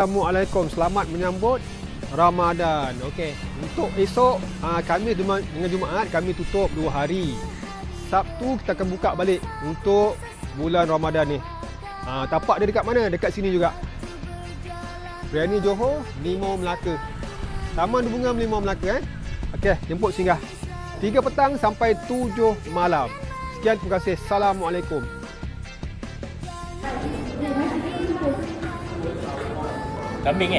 Assalamualaikum, selamat menyambut Ramadan. Okey, untuk esok Khamis dengan Jumaat kami tutup 2 hari. Sabtu kita akan buka balik untuk bulan Ramadan ni. Tapak dia dekat mana? Dekat sini juga. Biryani Johor, Limau Melaka. Taman Bunga Limau Melaka Okey, jemput singgah. 3 petang sampai 7 malam. Sekian, terima kasih. Assalamualaikum. Kambing